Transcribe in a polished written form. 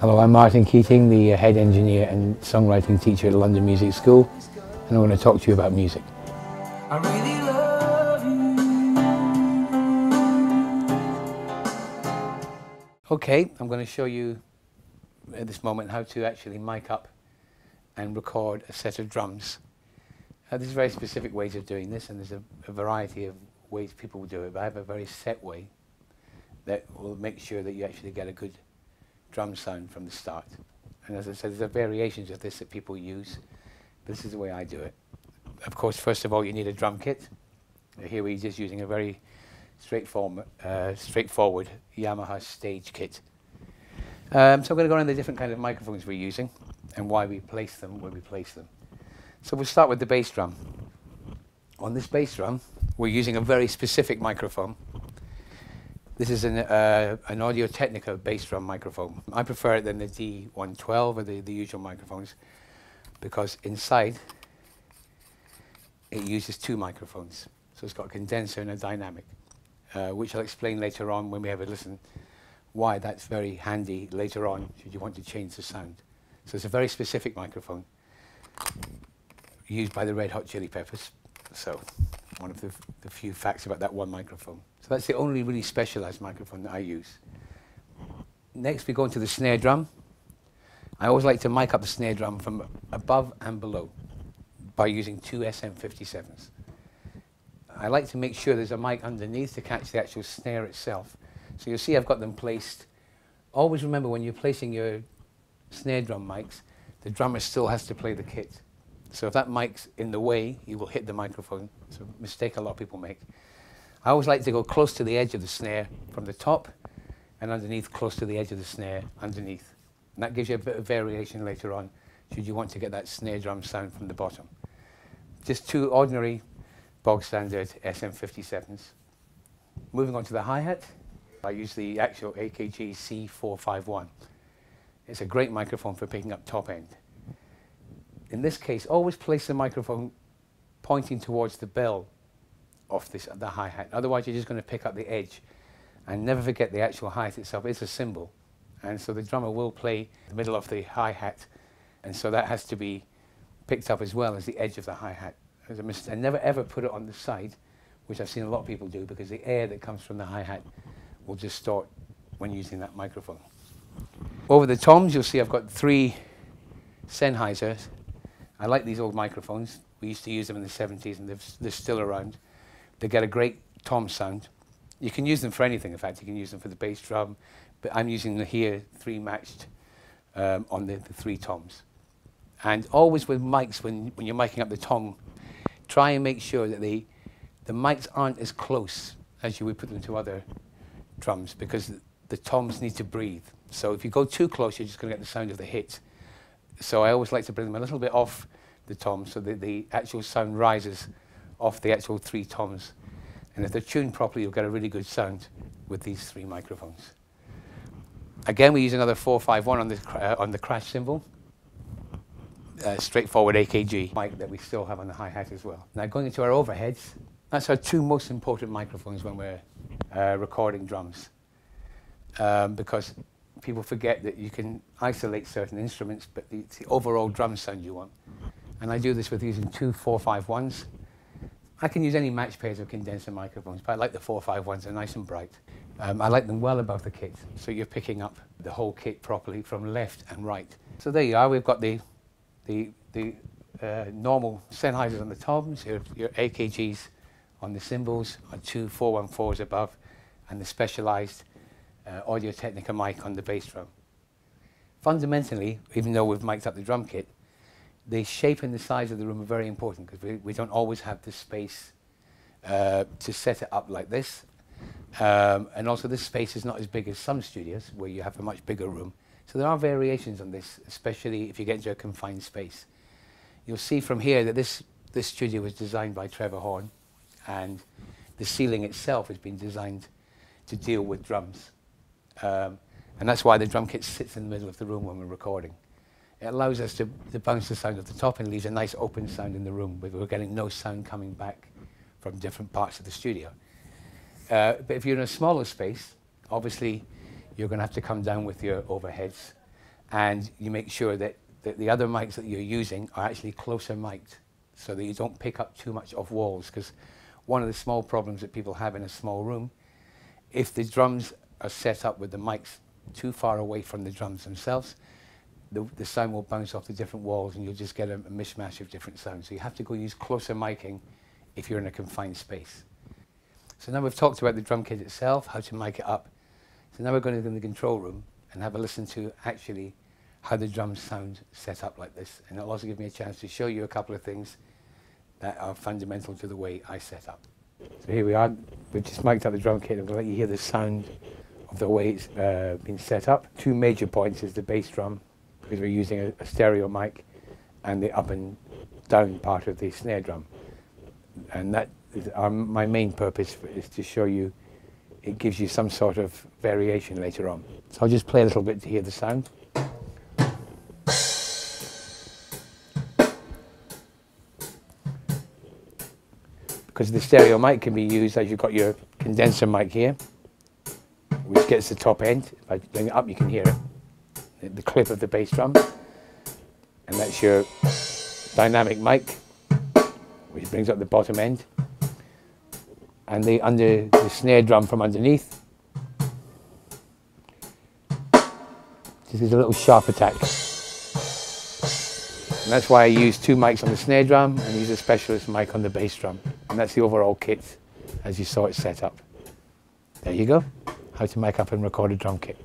Hello, I'm Martin Keating, the head engineer and songwriting teacher at London Music School, and I want to talk to you about music. I really love you. Okay, I'm going to show you at this moment how to actually mic up and record a set of drums. There's very specific ways of doing this, and there's a variety of ways people will do it, but I have a very set way that will make sure that you actually get a good drum sound from the start. And as I said, there are variations of this that people use. This is the way I do it. Of course, first of all, you need a drum kit. Here we're just using a very straightforward Yamaha stage kit. So I'm going to go on the different kind of microphones we're using and why we place them where we place them. So we'll start with the bass drum. On this bass drum, we're using a very specific microphone. This is an Audio-Technica bass drum microphone. I prefer it than the D112 or the usual microphones because inside it uses two microphones. So it's got a condenser and a dynamic, which I'll explain later on when we have a listen why that's very handy later on should you want to change the sound. So it's a very specific microphone used by the Red Hot Chili Peppers. So one of the few facts about that one microphone. So that's the only really specialized microphone that I use. Next we go into the snare drum. I always like to mic up the snare drum from above and below by using two SM57s. I like to make sure there's a mic underneath to catch the actual snare itself. So you'll see I've got them placed. Always remember when you're placing your snare drum mics, the drummer still has to play the kit. So if that mic's in the way, you will hit the microphone. It's a mistake a lot of people make. I always like to go close to the edge of the snare from the top and underneath, close to the edge of the snare underneath. And that gives you a bit of variation later on should you want to get that snare drum sound from the bottom. Just two ordinary bog standard SM57s. Moving on to the hi-hat, I use the actual AKG C451. It's a great microphone for picking up top end. In this case, always place the microphone pointing towards the bell of the hi-hat. Otherwise, you're just going to pick up the edge. And never forget the actual hi-hat itself is a cymbal. And so the drummer will play the middle of the hi-hat. And so that has to be picked up as well as the edge of the hi-hat. And never ever put it on the side, which I've seen a lot of people do, because the air that comes from the hi-hat will distort when using that microphone. Over the toms, you'll see I've got three Sennheisers. I like these old microphones. We used to use them in the 70s, and they're still around. They get a great tom sound. You can use them for anything, in fact. You can use them for the bass drum, but I'm using here three matched on the three toms. And always with mics, when you're miking up the tom, try and make sure that the mics aren't as close as you would put them to other drums, because the toms need to breathe. So if you go too close, you're just going to get the sound of the hit. So I always like to bring them a little bit off the tom so that the actual sound rises off the actual three toms. And if they're tuned properly, you'll get a really good sound with these three microphones. Again, we use another 451 on the crash cymbal. Straightforward AKG mic that we still have on the hi-hat as well. Now going into our overheads, that's our two most important microphones when we're recording drums. Because people forget that you can isolate certain instruments, but it's the overall drum sound you want. And I do this with using two 451s. I can use any match pairs of condenser microphones, but I like the 451s. They're nice and bright. I like them well above the kit, so you're picking up the whole kit properly from left and right. So there you are. We've got the normal Sennheisers on the toms, your AKGs on the cymbals, on two 414s above, and the specialized Audio-Technica mic on the bass drum. Fundamentally, even though we've mic'd up the drum kit, the shape and the size of the room are very important because we don't always have the space to set it up like this. And also this space is not as big as some studios where you have a much bigger room. So there are variations on this, especially if you get into a confined space. You'll see from here that this studio was designed by Trevor Horn, and the ceiling itself has been designed to deal with drums. And that's why the drum kit sits in the middle of the room when we're recording. It allows us to bounce the sound at the top and leaves a nice open sound in the room, but we're getting no sound coming back from different parts of the studio. But if you're in a smaller space, obviously you're going to have to come down with your overheads. and you make sure that the other mics that you're using are actually closer mic'd, so that you don't pick up too much off walls. Because one of the small problems that people have in a small room, if the drums are set up with the mics too far away from the drums themselves, the sound will bounce off the different walls and you'll just get a mishmash of different sounds. So you have to go use closer miking if you're in a confined space. So now we've talked about the drum kit itself, how to mic it up. So now we're going to go in the control room and have a listen to actually how the drums sound set up like this. And it'll also give me a chance to show you a couple of things that are fundamental to the way I set up. So here we are. We've just mic'd up the drum kit. I'm going to let you hear the sound of the way it's been set up. Two major points is the bass drum, because we're using a stereo mic, and the up and down part of the snare drum. And that is my main purpose is to show you, it gives you some sort of variation later on. So I'll just play a little bit to hear the sound. Because the stereo mic can be used as you've got your condenser mic here, which gets the top end. If I bring it up, you can hear it, the clip of the bass drum. And that's your dynamic mic, which brings up the bottom end. And the snare drum from underneath. This is a little sharp attack. And that's why I use two mics on the snare drum and use a specialist mic on the bass drum. And that's the overall kit as you saw it set up. There you go, how to mic up and record a drum kit.